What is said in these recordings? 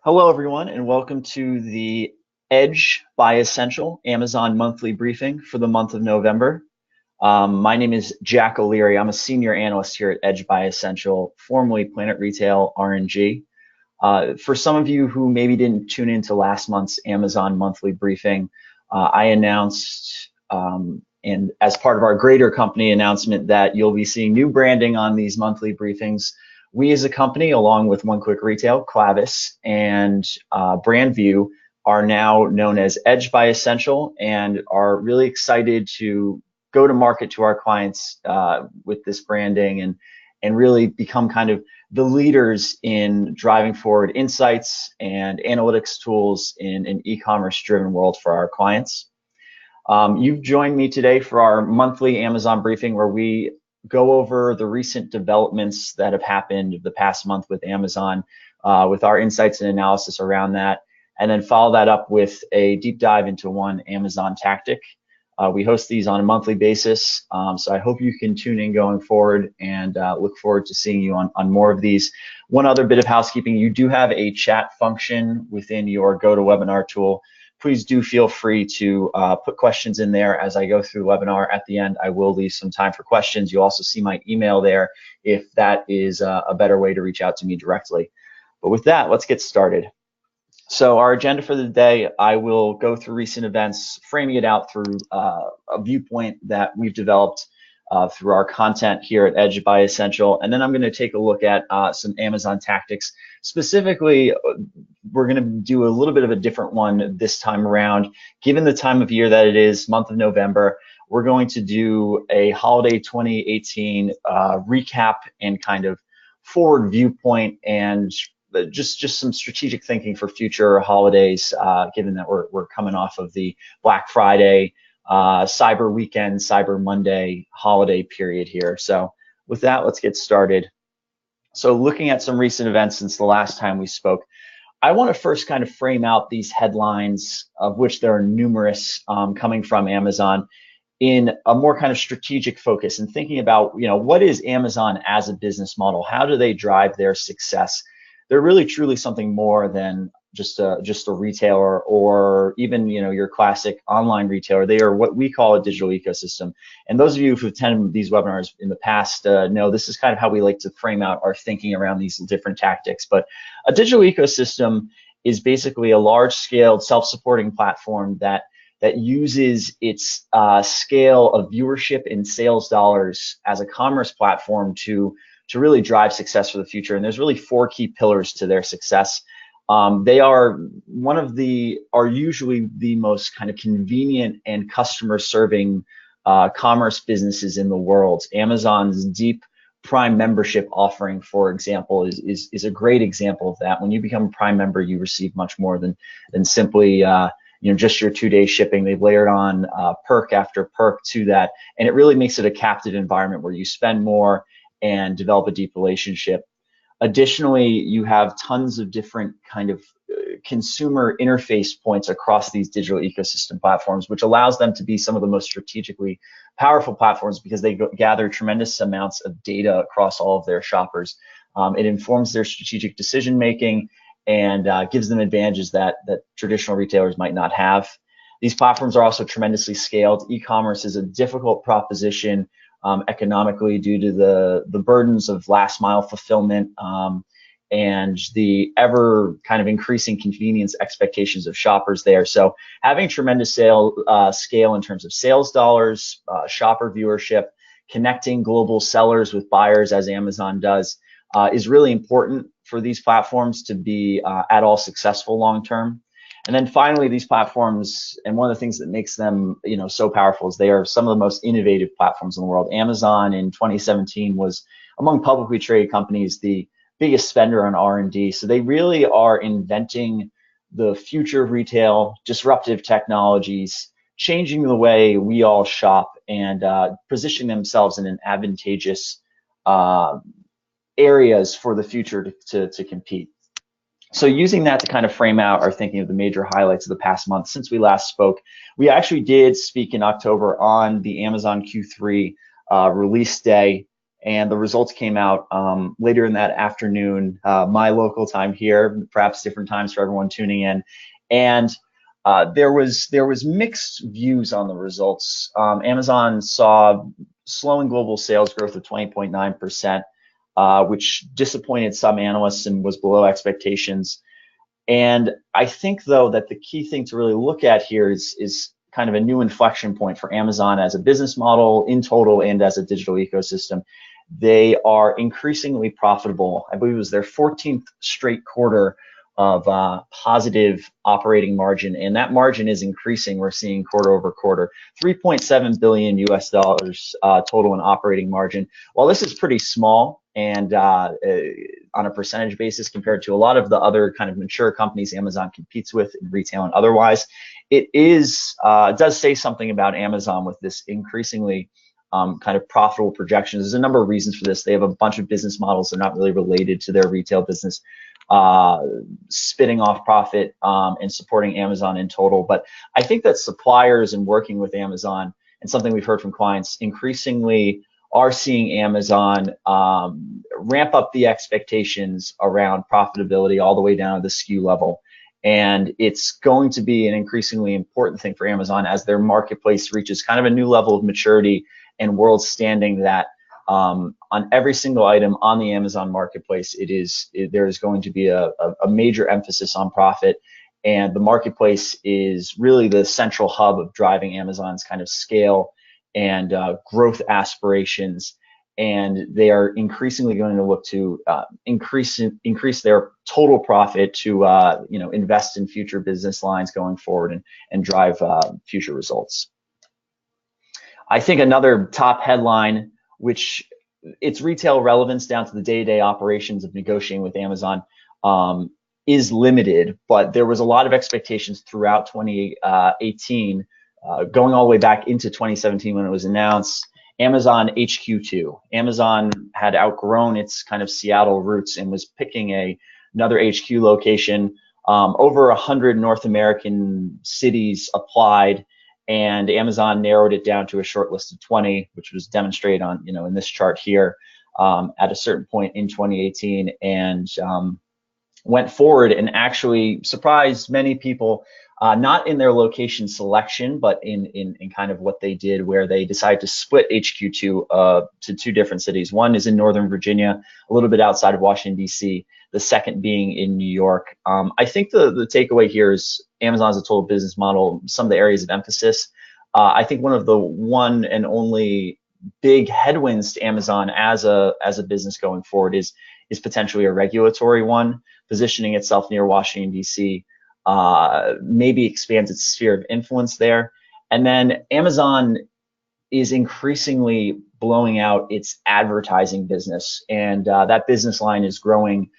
Hello, everyone, and welcome to the Edge by Ascential Amazon monthly briefing for the month of November. My name is Jack O'Leary. I'm a senior analyst here at Edge by Ascential, formerly Planet Retail R&G. For some of you who maybe didn't tune into last month's Amazon monthly briefing, I announced, and as part of our greater company announcement, that you'll be seeing new branding on these monthly briefings. We as a company, along with One Quick Retail, Clavis, and Brandview, are now known as Edge by Ascential and are really excited to go to market to our clients with this branding and really become kind of the leaders in driving forward insights and analytics tools in an e-commerce driven world for our clients. You've joined me today for our monthly Amazon briefing where we go over the recent developments that have happened the past month with Amazon, with our insights and analysis around that, and then follow that up with a deep dive into one Amazon tactic. We host these on a monthly basis, so I hope you can tune in going forward and look forward to seeing you on more of these. One other bit of housekeeping, you do have a chat function within your GoToWebinar tool. Please do feel free to put questions in there as I go through the webinar. At the end, I will leave some time for questions. You'll also see my email there if that is a better way to reach out to me directly. But with that, let's get started. So our agenda for the day, I will go through recent events, framing it out through a viewpoint that we've developed through our content here at Edge by Ascential. And then I'm going to take a look at some Amazon tactics. Specifically, we're going to do a little bit of a different one this time around. Given the time of year that it is, month of November, we're going to do a holiday 2018 recap and kind of forward viewpoint and just some strategic thinking for future holidays, given that we're coming off of the Black Friday, Cyber Weekend, Cyber Monday holiday period here. So with that, let's get started. So looking at some recent events since the last time we spoke, I want to first kind of frame out these headlines, of which there are numerous coming from Amazon, in a more kind of strategic focus and thinking about, what is Amazon as a business model? How do they drive their success? They're really truly something more than just a retailer or even your classic online retailer. They are what we call a digital ecosystem. And those of you who've attended these webinars in the past know this is kind of how we like to frame out our thinking around these different tactics. But a digital ecosystem is basically a large-scale self-supporting platform that uses its scale of viewership and sales dollars as a commerce platform to really drive success for the future. And there's really four key pillars to their success. They are usually the most kind of convenient and customer serving commerce businesses in the world. Amazon's deep Prime membership offering, for example, is a great example of that. When you become a Prime member, you receive much more than simply just your 2-day shipping. They've layered on perk after perk to that, and it really makes it a captive environment where you spend more and develop a deep relationship. Additionally, you have tons of different kind of consumer interface points across these digital ecosystem platforms, which allows them to be some of the most strategically powerful platforms because they gather tremendous amounts of data across all of their shoppers. It informs their strategic decision making and gives them advantages that traditional retailers might not have. These platforms are also tremendously scaled. E-commerce is a difficult proposition economically due to the burdens of last mile fulfillment and the ever kind of increasing convenience expectations of shoppers there. So having tremendous scale in terms of sales dollars, shopper viewership, connecting global sellers with buyers as Amazon does is really important for these platforms to be at all successful long term. And then finally, these platforms, and one of the things that makes them, so powerful is they are some of the most innovative platforms in the world. Amazon in 2017 was, among publicly traded companies, the biggest spender on R&D. So they really are inventing the future of retail, disruptive technologies, changing the way we all shop, and positioning themselves in an advantageous areas for the future to compete. So using that to kind of frame out our thinking of the major highlights of the past month since we last spoke, we actually did speak in October on the Amazon Q3 release day and the results came out later in that afternoon, my local time here, perhaps different times for everyone tuning in. And there was mixed views on the results. Amazon saw slowing global sales growth of 20.9%, which disappointed some analysts and was below expectations. And I think, though, that the key thing to really look at here is kind of a new inflection point for Amazon as a business model in total and as a digital ecosystem. They are increasingly profitable. I believe it was their 14th straight quarter of positive operating margin, and that margin is increasing. We're seeing quarter over quarter, 3.7 billion US dollars total in operating margin. While this is pretty small and on a percentage basis compared to a lot of the other kind of mature companies Amazon competes with in retail and otherwise, it does say something about Amazon with this increasingly kind of profitable projections. There's a number of reasons for this. They have a bunch of business models that are not really related to their retail business, spitting off profit and supporting Amazon in total. But I think that suppliers and working with Amazon, and something we've heard from clients, increasingly are seeing Amazon ramp up the expectations around profitability all the way down to the SKU level. And it's going to be an increasingly important thing for Amazon as their marketplace reaches kind of a new level of maturity and world standing, that on every single item on the Amazon marketplace, there is going to be a major emphasis on profit. And the marketplace is really the central hub of driving Amazon's kind of scale and growth aspirations. And they are increasingly going to look to increase their total profit to invest in future business lines going forward and drive future results. I think another top headline, which its retail relevance down to the day-to-day operations of negotiating with Amazon is limited, but there was a lot of expectations throughout 2018, going all the way back into 2017 when it was announced. Amazon HQ2. Amazon had outgrown its kind of Seattle roots and was picking another HQ location. Over 100 North American cities applied, and Amazon narrowed it down to a short list of 20, which was demonstrated on, in this chart here, at a certain point in 2018, and went forward and actually surprised many people, not in their location selection, but in kind of what they did, where they decided to split HQ2 to two different cities. One is in Northern Virginia, a little bit outside of Washington, D.C., the second being in New York. I think the takeaway here is Amazon as a total business model, some of the areas of emphasis. I think one of the one and only big headwinds to Amazon as a business going forward is potentially a regulatory one. Positioning itself near Washington, D.C. Maybe expands its sphere of influence there. And then Amazon is increasingly blowing out its advertising business, and that business line is growing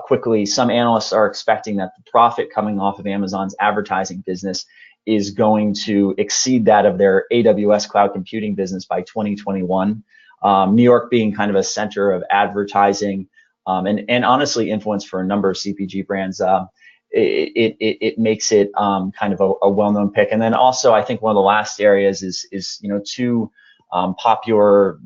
quickly. Some analysts are expecting that the profit coming off of Amazon's advertising business is going to exceed that of their AWS cloud computing business by 2021. New York being kind of a center of advertising and honestly influence for a number of CPG brands, it makes it kind of a well-known pick. And then also, I think one of the last areas is two popular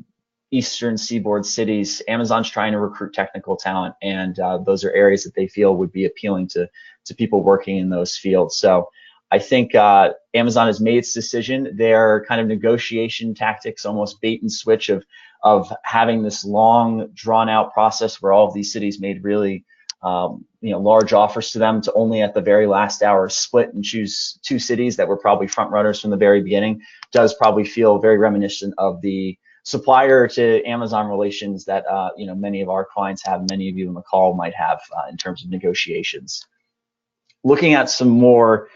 Eastern Seaboard cities. Amazon's trying to recruit technical talent, and those are areas that they feel would be appealing to people working in those fields. So I think Amazon has made its decision. Their kind of negotiation tactics, almost bait and switch of having this long, drawn-out process where all of these cities made really large offers to them, to only at the very last hour split and choose two cities that were probably front runners from the very beginning, does probably feel very reminiscent of the supplier to Amazon relations that many of our clients have, many of you on the call might have in terms of negotiations. Looking at some more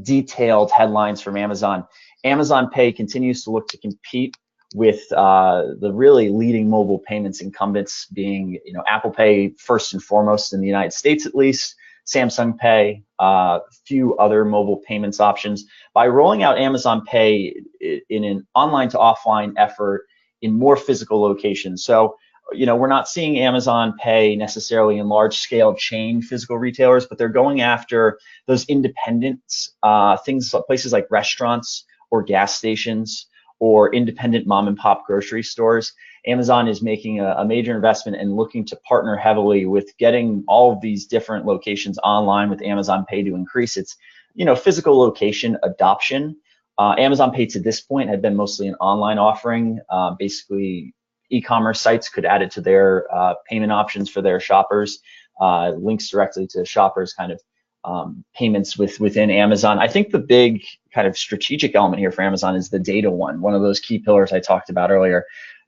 detailed headlines from Amazon, Amazon Pay continues to look to compete with the really leading mobile payments incumbents, being Apple Pay first and foremost in the United States, at least, Samsung Pay, a few other mobile payments options. By rolling out Amazon Pay in an online to offline effort in more physical locations. So we're not seeing Amazon Pay necessarily in large scale chain physical retailers, but they're going after those independents, places like restaurants or gas stations, or independent mom and pop grocery stores, Amazon is making a major investment and looking to partner heavily with getting all of these different locations online with Amazon Pay to increase its, physical location adoption. Amazon Pay to this point had been mostly an online offering. Basically, e-commerce sites could add it to their payment options for their shoppers, links directly to shoppers kind of payments within Amazon. I think the big kind of strategic element here for Amazon is the data one of those key pillars I talked about earlier.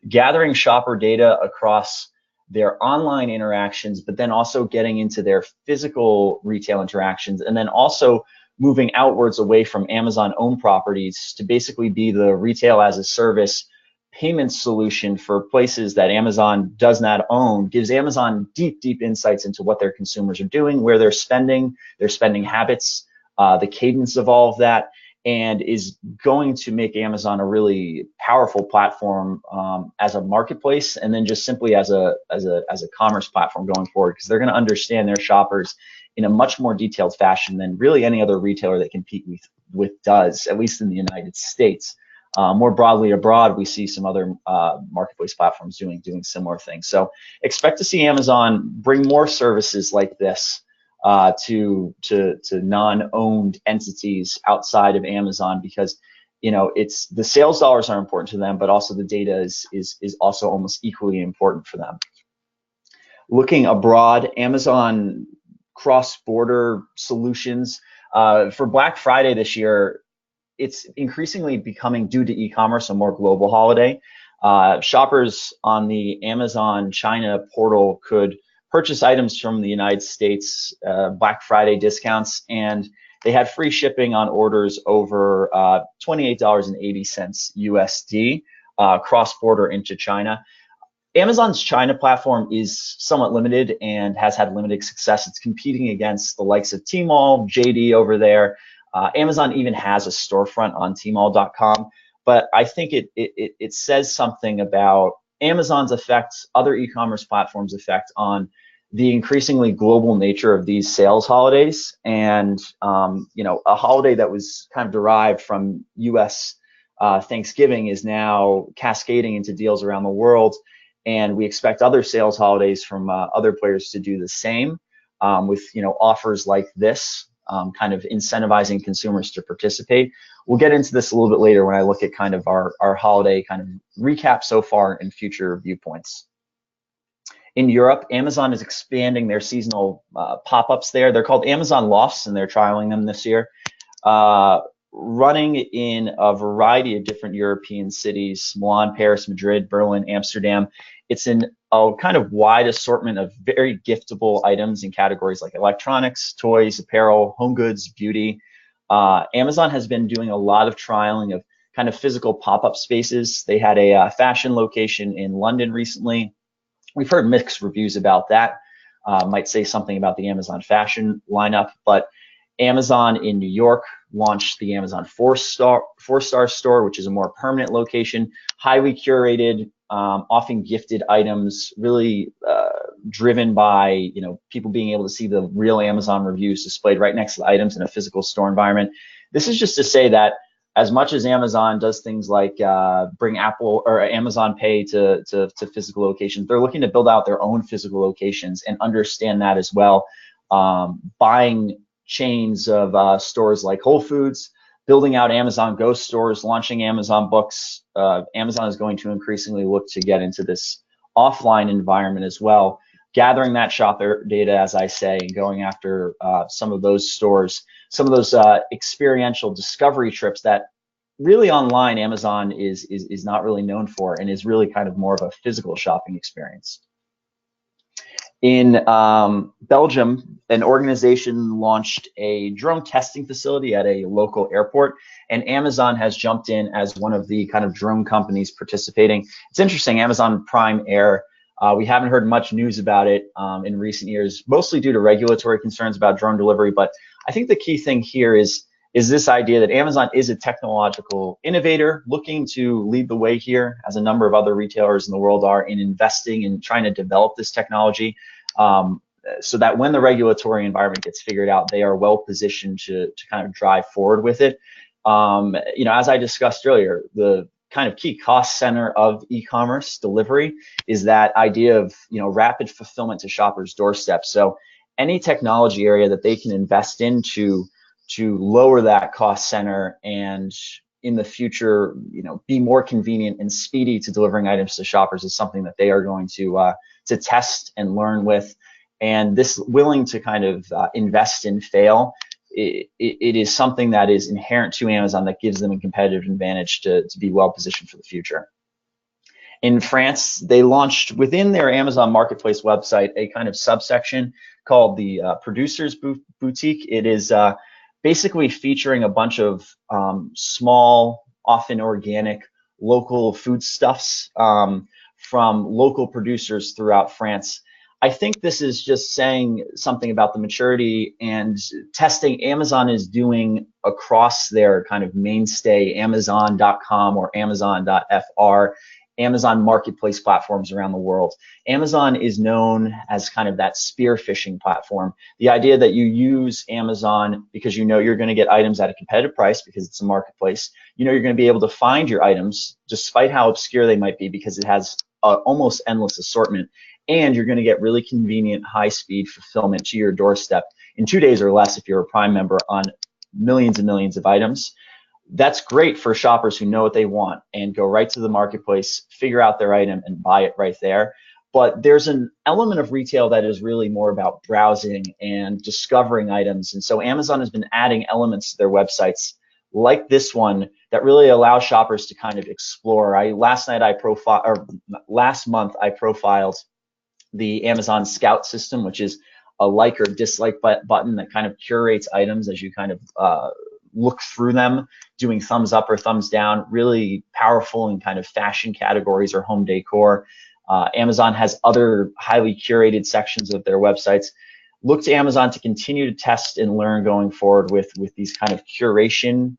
Gathering shopper data across their online interactions, but then also getting into their physical retail interactions, and then also moving outwards away from Amazon owned properties to basically be the retail as a service payment solution for places that Amazon does not own. Gives Amazon deep insights into what their consumers are doing, where they're spending, their spending habits, the cadence of all of that, and is going to make Amazon a really powerful platform as a marketplace, and then just simply as a commerce platform going forward, because they're going to understand their shoppers in a much more detailed fashion than really any other retailer they compete with does, at least in the United States. More broadly abroad, we see some other marketplace platforms doing similar things. So expect to see Amazon bring more services like this to non-owned entities outside of Amazon, because it's the sales dollars are important to them, but also the data is also almost equally important for them. Looking abroad, Amazon cross-border solutions for Black Friday this year, it's increasingly becoming, due to e-commerce, a more global holiday. Shoppers on the Amazon China portal could purchase items from the United States, Black Friday discounts, and they had free shipping on orders over $28.80 USD cross-border into China. Amazon's China platform is somewhat limited and has had limited success. It's competing against the likes of Tmall, JD over there. Amazon even has a storefront on Tmall.com, but I think it says something about Amazon's effect, other e-commerce platforms' effect on the increasingly global nature of these sales holidays, and a holiday that was kind of derived from U.S. Thanksgiving is now cascading into deals around the world, and we expect other sales holidays from other players to do the same with offers like this. Kind of incentivizing consumers to participate. We'll get into this a little bit later when I look at kind of our holiday kind of recap so far and future viewpoints. In Europe, Amazon is expanding their seasonal pop-ups there. They're called Amazon Lofts, and they're trialing them this year. Running in a variety of different European cities: Milan, Paris, Madrid, Berlin, Amsterdam. It's in a kind of wide assortment of very giftable items in categories like electronics, toys, apparel, home goods, beauty. Amazon has been doing a lot of trialing of kind of physical pop-up spaces. They had a fashion location in London recently. We've heard mixed reviews about that. Might say something about the Amazon fashion lineup, but Amazon in New York launched the Amazon 4-star store, which is a more permanent location, highly curated, often gifted items, really driven by people being able to see the real Amazon reviews displayed right next to the items in a physical store environment. This is just to say that as much as Amazon does things like bring Apple or Amazon Pay to physical locations, they're looking to build out their own physical locations and understand that as well. Buying chains of stores like Whole Foods, building out Amazon Ghost stores, launching Amazon Books. Amazon is going to increasingly look to get into this offline environment as well, gathering that shopper data, as I say, and going after some of those stores, some of those experiential discovery trips that really online Amazon is not really known for, and is really kind of more of a physical shopping experience. In Belgium, an organization launched a drone testing facility at a local airport, and Amazon has jumped in as one of the kind of drone companies participating. It's interesting, Amazon Prime Air, we haven't heard much news about it in recent years, mostly due to regulatory concerns about drone delivery, but I think the key thing here is this idea that Amazon is a technological innovator looking to lead the way here, as a number of other retailers in the world are, in investing and trying to develop this technology so that when the regulatory environment gets figured out, they are well positioned to kind of drive forward with it. As I discussed earlier, the kind of key cost center of e-commerce delivery is that idea of, rapid fulfillment to shoppers' doorsteps. So any technology area that they can invest into to lower that cost center and in the future, be more convenient and speedy to delivering items to shoppers is something that they are going to test and learn with. And this willing to kind of invest and fail, it is something that is inherent to Amazon that gives them a competitive advantage to be well positioned for the future. In France, they launched within their Amazon Marketplace website a kind of subsection called the Producers Boutique. It is basically featuring a bunch of small, often organic, local foodstuffs from local producers throughout France. I think this is just saying something about the maturity and testing Amazon is doing across their kind of mainstay Amazon.com or Amazon.fr, Amazon marketplace platforms around the world. Amazon is known as kind of that spearfishing platform. The idea that you use Amazon because you're going to get items at a competitive price because it's a marketplace. You're going to be able to find your items despite how obscure they might be because it has almost endless assortment. And you're going to get really convenient, high-speed fulfillment to your doorstep in 2 days or less if you're a Prime member on millions and millions of items. That's great for shoppers who know what they want and go right to the marketplace, figure out their item, and buy it right there. But there's an element of retail that is really more about browsing and discovering items. And so Amazon has been adding elements to their websites like this one that really allow shoppers to kind of explore. Last month I profiled the Amazon Scout system, which is a like or dislike button that kind of curates items as you kind of look through them, doing thumbs up or thumbs down, really powerful in kind of fashion categories or home decor. Amazon has other highly curated sections of their websites. Look to Amazon to continue to test and learn going forward with these kind of curation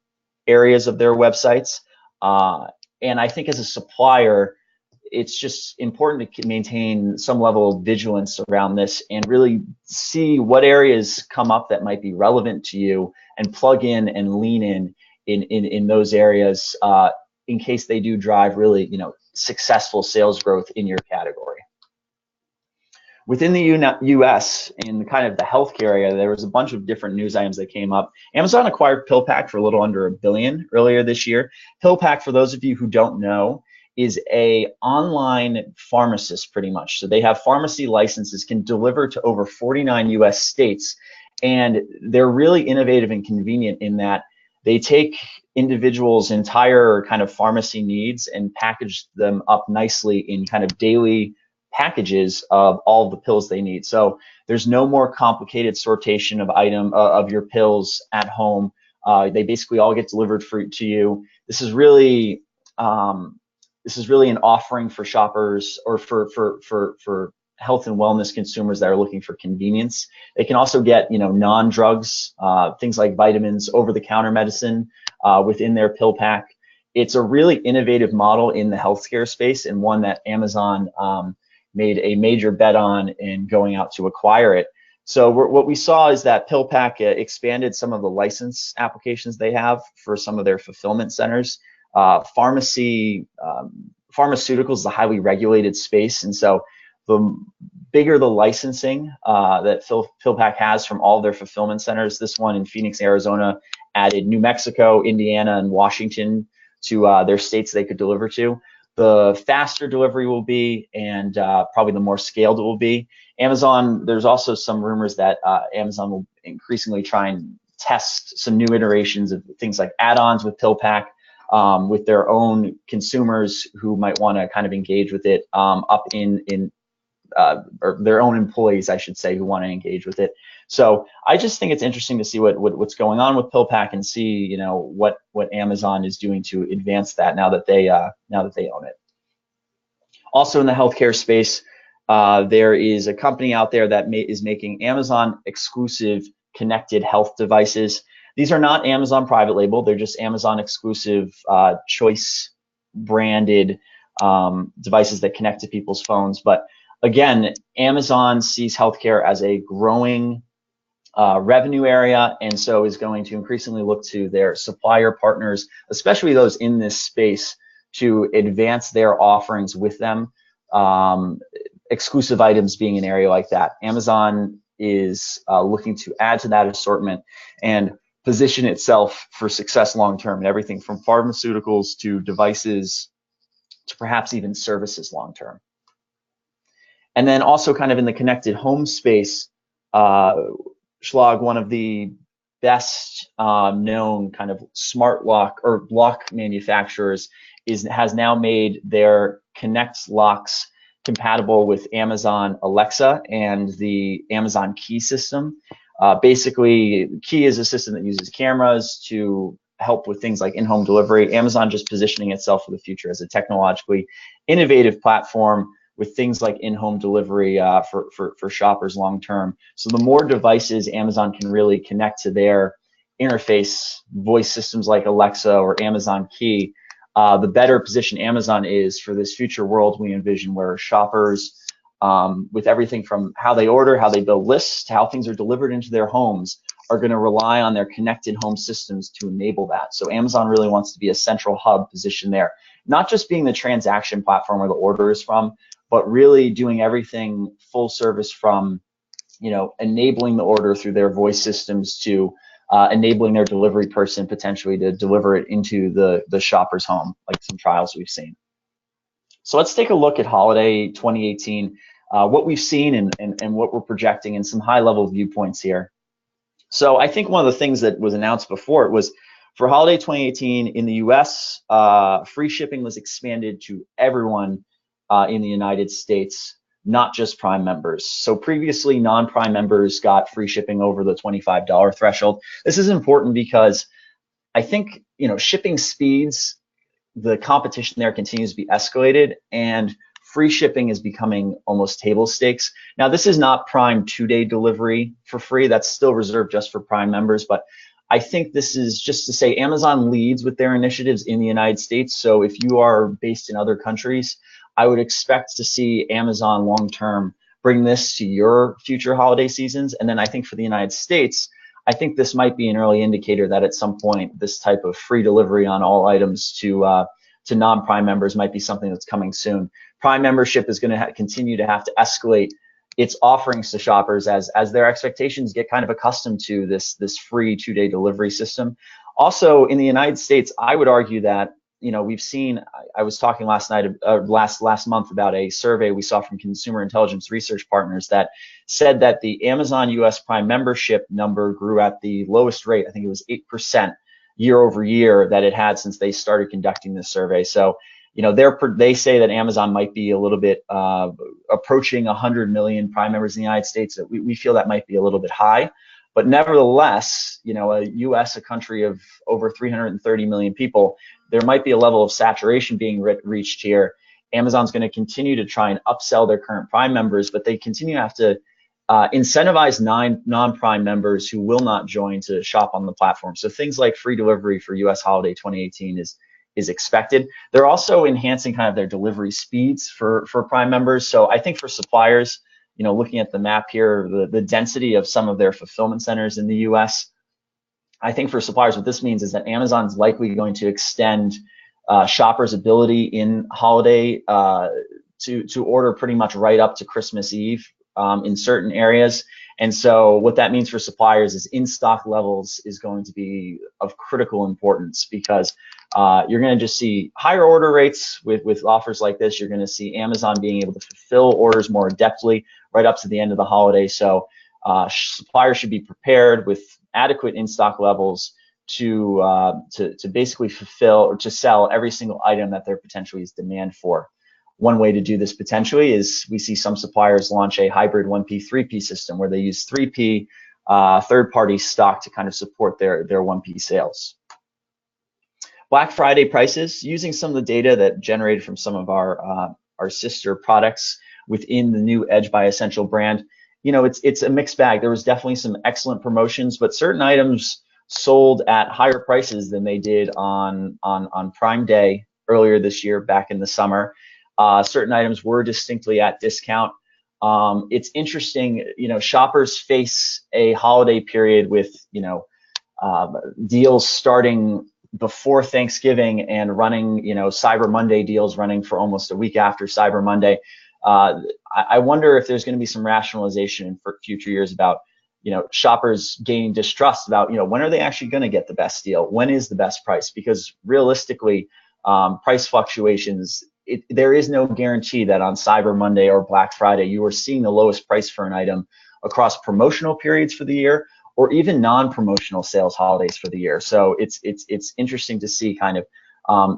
areas of their websites. And I think as a supplier, it's just important to maintain some level of vigilance around this and really see what areas come up that might be relevant to you and plug in and lean in those areas in case they do drive really successful sales growth in your category. Within the US, in kind of the healthcare area, there was a bunch of different news items that came up. Amazon acquired PillPack for a little under $1 billion earlier this year. PillPack, for those of you who don't know, is a online pharmacist pretty much. So they have pharmacy licenses, can deliver to over 49 US states, and they're really innovative and convenient in that they take individuals' entire kind of pharmacy needs and package them up nicely in kind of daily packages of all the pills they need. So there's no more complicated sortation of your pills at home. They basically all get delivered to you. This is really an offering for shoppers or for health and wellness consumers that are looking for convenience. They can also get non-drugs, things like vitamins, over-the-counter medicine within their PillPack. It's a really innovative model in the healthcare space and one that Amazon made a major bet on in going out to acquire it. So what we saw is that PillPack expanded some of the license applications they have for some of their fulfillment centers. Pharmaceuticals is a highly regulated space, and so the bigger the licensing that PillPack has from all their fulfillment centers, this one in Phoenix, Arizona, added New Mexico, Indiana, and Washington to their states they could deliver to. The faster delivery will be, and probably the more scaled it will be. Amazon, there's also some rumors that Amazon will increasingly try and test some new iterations of things like add-ons with PillPack with their own consumers who might want to kind of engage with it or their own employees, I should say, who want to engage with it. So I just think it's interesting to see what's going on with PillPack and see what Amazon is doing to advance that now that they own it. Also in the healthcare space, there is a company out there that is making Amazon exclusive connected health devices. These are not Amazon private label; they're just Amazon exclusive choice branded devices that connect to people's phones. But again, Amazon sees healthcare as a growing revenue area, and so is going to increasingly look to their supplier partners, especially those in this space, to advance their offerings with them. Exclusive items being an area like that. Amazon is looking to add to that assortment and position itself for success long term in everything from pharmaceuticals to devices to perhaps even services long term. And then also kind of in the connected home space, Schlage, one of the best known kind of smart lock or lock manufacturers, has now made their Connect locks compatible with Amazon Alexa and the Amazon Key system. Basically, Key is a system that uses cameras to help with things like in-home delivery. Amazon just positioning itself for the future as a technologically innovative platform with things like in-home delivery for shoppers long term. So the more devices Amazon can really connect to their interface, voice systems like Alexa or Amazon Key, the better position Amazon is for this future world we envision, where shoppers, with everything from how they order, how they build lists, to how things are delivered into their homes, are going to rely on their connected home systems to enable that. So Amazon really wants to be a central hub position there, not just being the transaction platform where the order is from, but really doing everything full service from, enabling the order through their voice systems to enabling their delivery person potentially to deliver it into the shopper's home, like some trials we've seen. So let's take a look at holiday 2018, what we've seen and what we're projecting, and some high-level viewpoints here. So I think one of the things that was announced before, it was for holiday 2018 in the US, free shipping was expanded to everyone in the United States, not just Prime members. So previously, non-Prime members got free shipping over the $25 threshold. This is important because I think, shipping speeds, the competition there continues to be escalated, and free shipping is becoming almost table stakes. Now, this is not Prime 2-day delivery for free. That's still reserved just for Prime members. But I think this is just to say Amazon leads with their initiatives in the United States. So if you are based in other countries, I would expect to see Amazon long-term bring this to your future holiday seasons. And then I think for the United States, I think this might be an early indicator that at some point this type of free delivery on all items to non-Prime members might be something that's coming soon. Prime membership is going to continue to have to escalate its offerings to shoppers as their expectations get kind of accustomed to this free 2-day delivery system. Also, in the United States, I would argue that we've seen. I was talking last month about a survey we saw from Consumer Intelligence Research Partners that said that the Amazon US Prime membership number grew at the lowest rate. I think it was 8% year over year that it had since they started conducting this survey. So, they say that Amazon might be a little bit approaching 100 million Prime members in the United States. We feel that might be a little bit high. But nevertheless, a US, a country of over 330 million people, there might be a level of saturation being reached here. Amazon's going to continue to try and upsell their current Prime members, but they continue to have to incentivize non-Prime members who will not join to shop on the platform. So things like free delivery for US holiday 2018 is expected. They're also enhancing kind of their delivery speeds for Prime members. So I think for suppliers, looking at the map here, the density of some of their fulfillment centers in the US, I think for suppliers, what this means is that Amazon's likely going to extend shoppers' ability in holiday to order pretty much right up to Christmas Eve in certain areas. And so what that means for suppliers is in-stock levels is going to be of critical importance, because you're going to just see higher order rates with offers like this. You're going to see Amazon being able to fulfill orders more adeptly right up to the end of the holiday. So suppliers should be prepared with adequate in-stock levels to basically fulfill or to sell every single item that there potentially is demand for. One way to do this potentially is we see some suppliers launch a hybrid 1P, 3P system where they use 3P third-party stock to kind of support their 1P sales. Black Friday prices, using some of the data that generated from some of our sister products within the new Edge by Ascential brand, it's a mixed bag. There was definitely some excellent promotions, but certain items sold at higher prices than they did on Prime Day earlier this year, back in the summer. Certain items were distinctly at discount. It's interesting, shoppers face a holiday period with, deals starting before Thanksgiving and running, Cyber Monday deals running for almost a week after Cyber Monday. I wonder if there's going to be some rationalization in future years about, shoppers gaining distrust about, when are they actually going to get the best deal? When is the best price? Because realistically, price fluctuations, there is no guarantee that on Cyber Monday or Black Friday, you are seeing the lowest price for an item across promotional periods for the year, or even non-promotional sales holidays for the year. So it's interesting to see kind of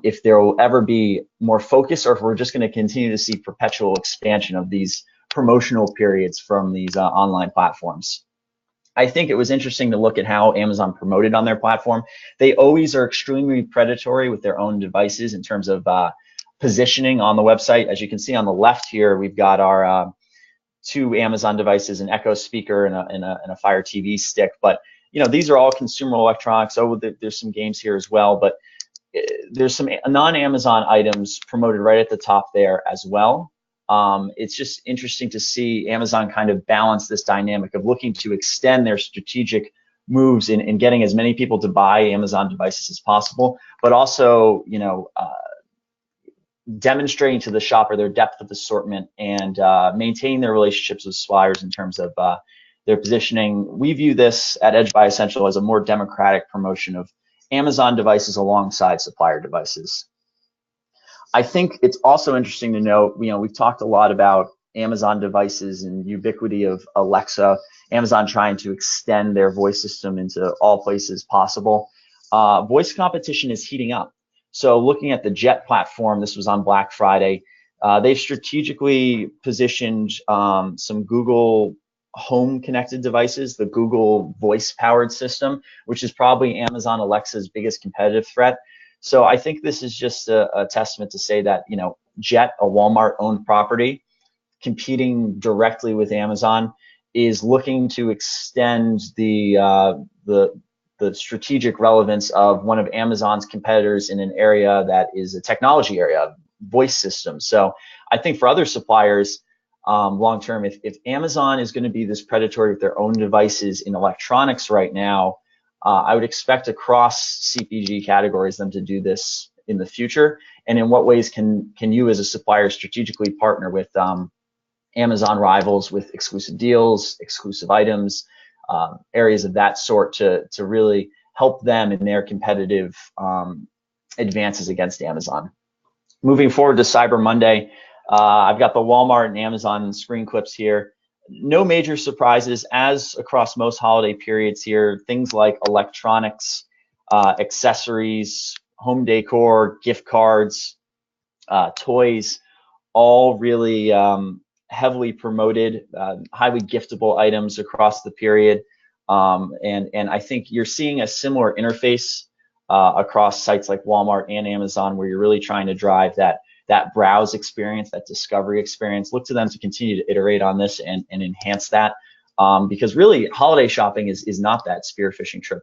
if there will ever be more focus, or if we're just going to continue to see perpetual expansion of these promotional periods from these online platforms. I think it was interesting to look at how Amazon promoted on their platform. They always are extremely predatory with their own devices in terms of positioning on the website. As you can see on the left here, we've got our two Amazon devices, an Echo speaker and a Fire TV stick. But these are all consumer electronics. Oh, there's some games here as well, but there's some non-Amazon items promoted right at the top there as well. It's just interesting to see Amazon kind of balance this dynamic of looking to extend their strategic moves in getting as many people to buy Amazon devices as possible, but also, demonstrating to the shopper their depth of assortment and maintaining their relationships with suppliers in terms of their positioning. We view this at Edge by Ascential as a more democratic promotion of Amazon devices alongside supplier devices. I think it's also interesting to note, we've talked a lot about Amazon devices and ubiquity of Alexa, Amazon trying to extend their voice system into all places possible. Voice competition is heating up. So looking at the Jet platform, this was on Black Friday, they've strategically positioned some Google Home connected devices, the Google voice powered system, which is probably Amazon Alexa's biggest competitive threat. So I think this is just a testament to say that, Jet, a Walmart owned property, competing directly with Amazon, is looking to extend the strategic relevance of one of Amazon's competitors in an area that is a technology area, voice systems. So I think for other suppliers, long term, if Amazon is going to be this predatory with their own devices in electronics right now, I would expect across CPG categories them to do this in the future. And in what ways can you as a supplier strategically partner with Amazon rivals with exclusive deals, exclusive items, areas of that sort to really help them in their competitive advances against Amazon. Moving forward to Cyber Monday, I've got the Walmart and Amazon screen clips here. No major surprises, as across most holiday periods here. Things like electronics, accessories, home decor, gift cards, toys, all really heavily promoted, highly giftable items across the period. And I think you're seeing a similar interface across sites like Walmart and Amazon, where you're really trying to drive that browse experience, that discovery experience. Look to them to continue to iterate on this and enhance that, because really holiday shopping is not that spearfishing trip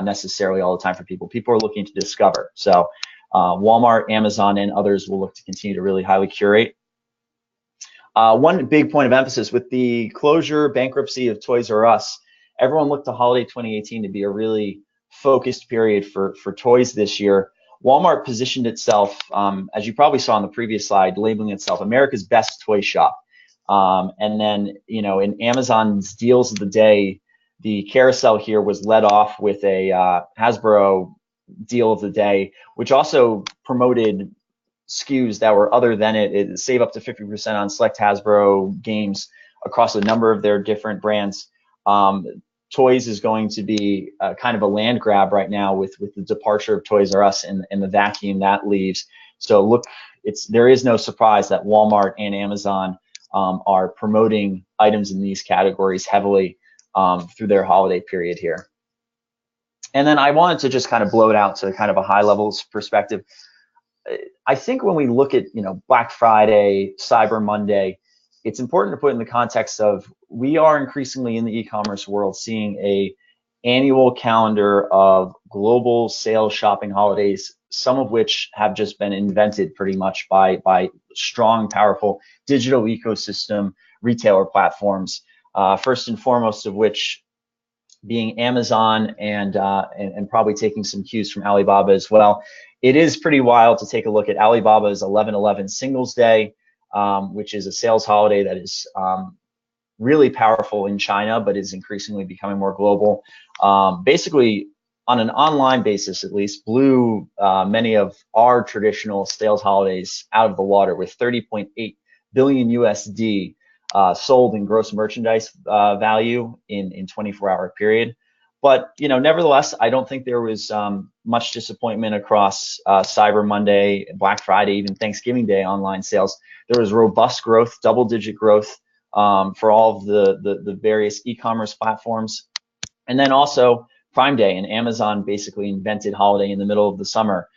necessarily all the time for people. People are looking to discover. So Walmart, Amazon, and others will look to continue to really highly curate. One big point of emphasis with the closure, bankruptcy of Toys R Us, everyone looked to holiday 2018 to be a really focused period for toys this year. Walmart positioned itself, as you probably saw on the previous slide, labeling itself America's best toy shop. And then, in Amazon's deals of the day, the carousel here was led off with a Hasbro deal of the day, which also promoted SKUs that were other than it save up to 50% on select Hasbro games across a number of their different brands. Toys is going to be kind of a land grab right now with the departure of Toys R Us and the vacuum that leaves. So look, there is no surprise that Walmart and Amazon are promoting items in these categories heavily through their holiday period here. And then I wanted to just kind of blow it out to kind of a high levels perspective. I think when we look at Black Friday, Cyber Monday, it's important to put in the context of we are increasingly in the e-commerce world seeing a annual calendar of global sales shopping holidays, some of which have just been invented pretty much by strong, powerful digital ecosystem retailer platforms. First and foremost of which being Amazon and probably taking some cues from Alibaba as well. It is pretty wild to take a look at Alibaba's 11/11 Singles Day, which is a sales holiday that is really powerful in China, but is increasingly becoming more global. Basically, on an online basis, at least, blew many of our traditional sales holidays out of the water with 30.8 billion USD sold in gross merchandise value in 24-hour period. But nevertheless, I don't think there was much disappointment across Cyber Monday, Black Friday, even Thanksgiving Day online sales. There was robust growth, double-digit growth for all of the various e-commerce platforms. And then also Prime Day, and Amazon basically invented holiday in the middle of the summer,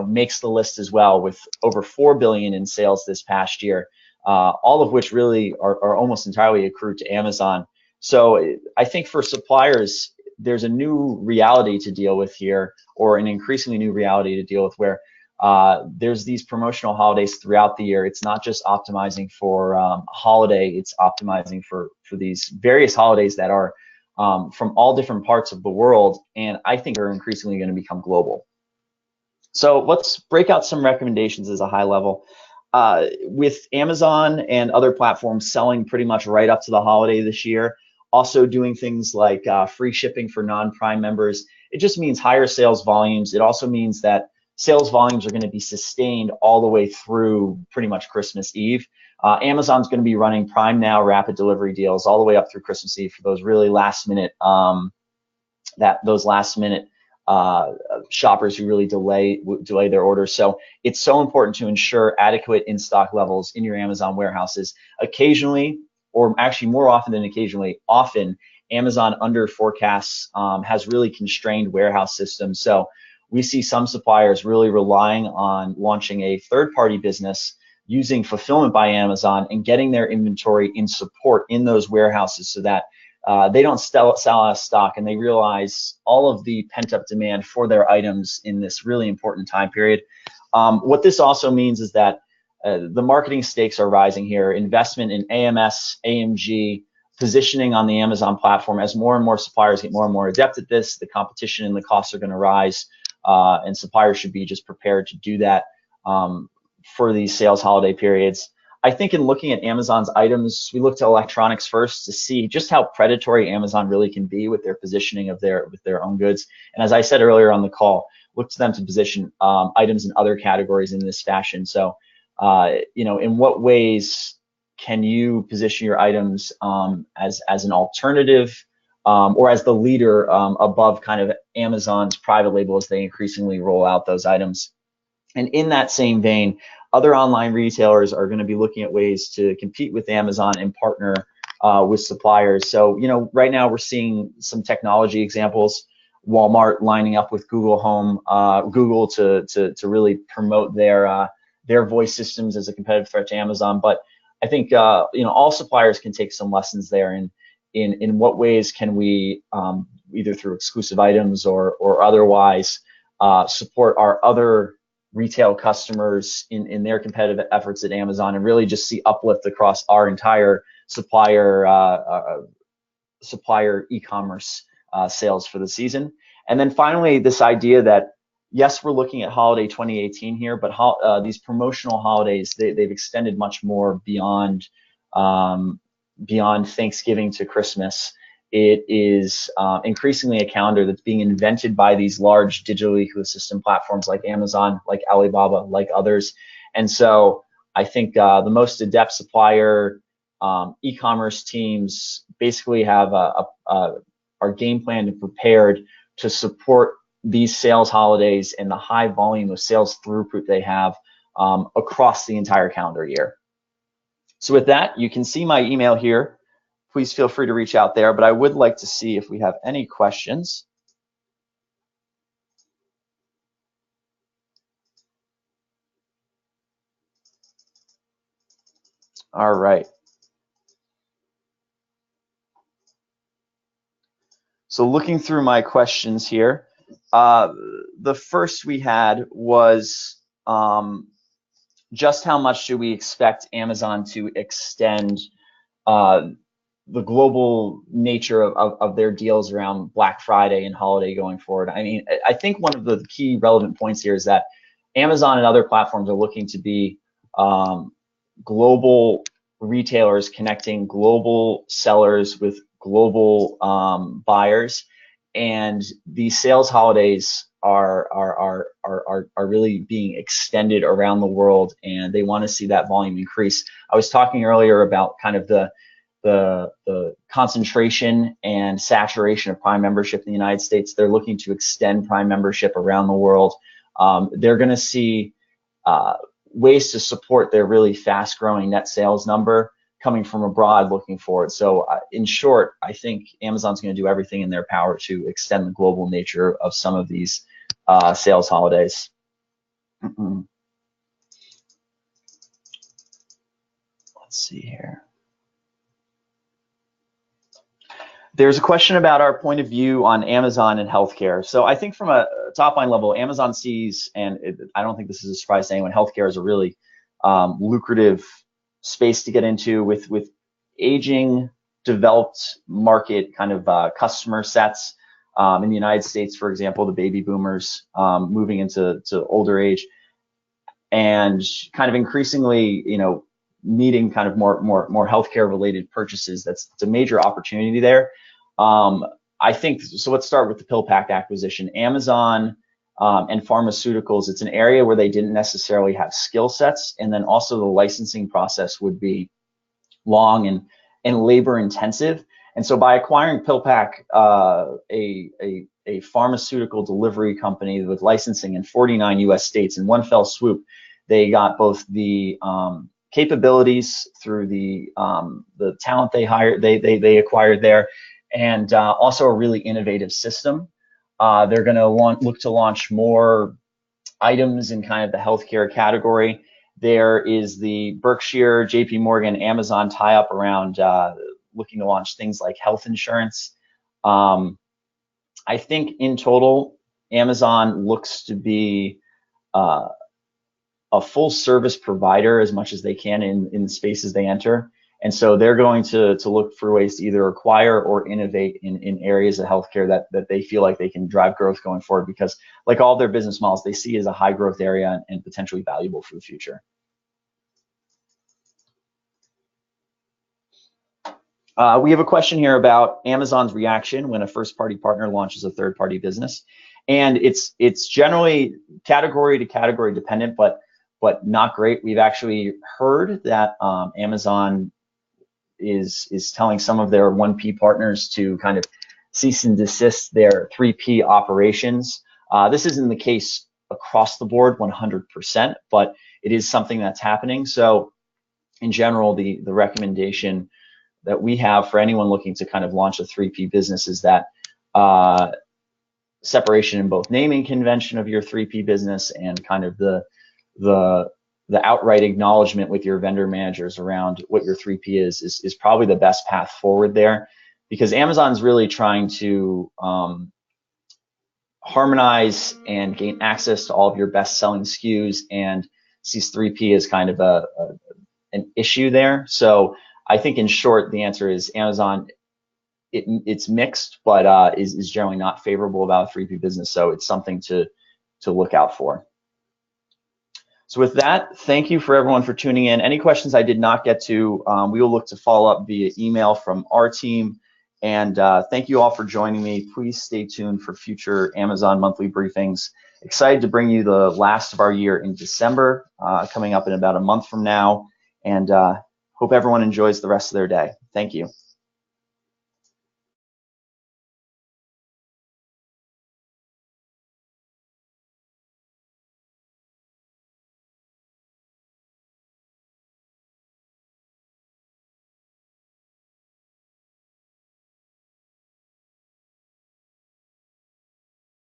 makes the list as well with over 4 billion in sales this past year, all of which really are almost entirely accrued to Amazon. So I think for suppliers, there's a new reality to deal with here, or an increasingly new reality to deal with, where there's these promotional holidays throughout the year. It's not just optimizing for holiday, it's optimizing for these various holidays that are from all different parts of the world, and I think are increasingly going to become global. So let's break out some recommendations as a high level. With Amazon and other platforms selling pretty much right up to the holiday this year, also doing things like free shipping for non-Prime members, it just means higher sales volumes. It also means that sales volumes are going to be sustained all the way through pretty much Christmas Eve. Amazon's going to be running Prime Now rapid delivery deals all the way up through Christmas Eve for those really last minute shoppers who really delay their orders. So it's so important to ensure adequate in-stock levels in your Amazon warehouses. Occasionally, or actually more often than occasionally, often Amazon under forecasts has really constrained warehouse systems. So we see some suppliers really relying on launching a third-party business using fulfillment by Amazon and getting their inventory in support in those warehouses so that they don't sell out of stock, and they realize all of the pent-up demand for their items in this really important time period. What this also means is that the marketing stakes are rising here. Investment in AMS, AMG, positioning on the Amazon platform. As more and more suppliers get more and more adept at this, the competition and the costs are going to rise, and suppliers should be just prepared to do that for these sales holiday periods. I think in looking at Amazon's items, we look to electronics first to see just how predatory Amazon really can be with their positioning of their own goods. And as I said earlier on the call, look to them to position items in other categories in this fashion. So, in what ways can you position your items as an alternative or as the leader above kind of Amazon's private label as they increasingly roll out those items? And in that same vein, other online retailers are going to be looking at ways to compete with Amazon and partner with suppliers. So, right now we're seeing some technology examples. Walmart lining up with Google Home, Google to really promote their voice systems as a competitive threat to Amazon. But I think all suppliers can take some lessons there in what ways can we either through exclusive items or otherwise support our other retail customers in their competitive efforts at Amazon, and really just see uplift across our entire supplier e-commerce sales for the season. And then finally, this idea that yes, we're looking at holiday 2018 here, but these promotional holidays, they've extended much more beyond Thanksgiving to Christmas. It is increasingly a calendar that's being invented by these large digital ecosystem platforms like Amazon, like Alibaba, like others. And so I think the most adept supplier e-commerce teams basically have our game plan and prepared to support these sales holidays and the high volume of sales throughput they have across the entire calendar year. So with that, you can see my email here. Please feel free to reach out there, but I would like to see if we have any questions. All right. So looking through my questions here, the first we had was just how much do we expect Amazon to extend the global nature of their deals around Black Friday and holiday going forward. I mean, I think one of the key relevant points here is that Amazon and other platforms are looking to be global retailers connecting global sellers with global buyers, and these sales holidays are really being extended around the world, and they want to see that volume increase. I was talking earlier about kind of the concentration and saturation of Prime membership in the United States. They're looking to extend Prime membership around the world. They're going to see ways to support their really fast growing net sales number coming from abroad looking forward. So in short, I think Amazon's going to do everything in their power to extend the global nature of some of these sales holidays. Let's see here. There's a question about our point of view on Amazon and healthcare. So I think from a top line level, Amazon sees, and I don't think this is a surprise to anyone, healthcare is a really lucrative space to get into with aging, developed market kind of customer sets. In the United States, for example, the baby boomers moving into older age, and kind of increasingly, needing kind of more healthcare related purchases. That's a major opportunity there. I think so. Let's start with the PillPack acquisition. Amazon and pharmaceuticals. It's an area where they didn't necessarily have skill sets, and then also the licensing process would be long and labor intensive. And so by acquiring PillPack, a pharmaceutical delivery company with licensing in 49 U.S. states, in one fell swoop, they got both the capabilities through the talent they hired, they acquired there, and also a really innovative system. They're going to look to launch more items in kind of the healthcare category. There is the Berkshire, JP Morgan, Amazon tie-up around looking to launch things like health insurance. I think in total, Amazon looks to be a full service provider as much as they can in the spaces they enter. And so they're going to look for ways to either acquire or innovate in areas of healthcare that they feel like they can drive growth going forward, because like all their business models, they see as a high growth area and potentially valuable for the future. We have a question here about Amazon's reaction when a first-party partner launches a third-party business. And it's generally category to category dependent, but not great. We've actually heard that Amazon is telling some of their 1P partners to kind of cease and desist their 3P operations. This isn't the case across the board 100%, but it is something that's happening. So in general, the recommendation that we have for anyone looking to kind of launch a 3P business is that separation in both naming convention of your 3P business and kind of the outright acknowledgement with your vendor managers around what your 3P is probably the best path forward there, because Amazon's really trying to harmonize and gain access to all of your best selling SKUs, and sees 3P as kind of an issue there. So I think in short, the answer is Amazon, it's mixed, but is generally not favorable about a 3P business. So it's something to look out for. So with that, thank you for everyone for tuning in. Any questions I did not get to, we will look to follow up via email from our team. And thank you all for joining me. Please stay tuned for future Amazon monthly briefings. Excited to bring you the last of our year in December, coming up in about a month from now. And hope everyone enjoys the rest of their day. Thank you.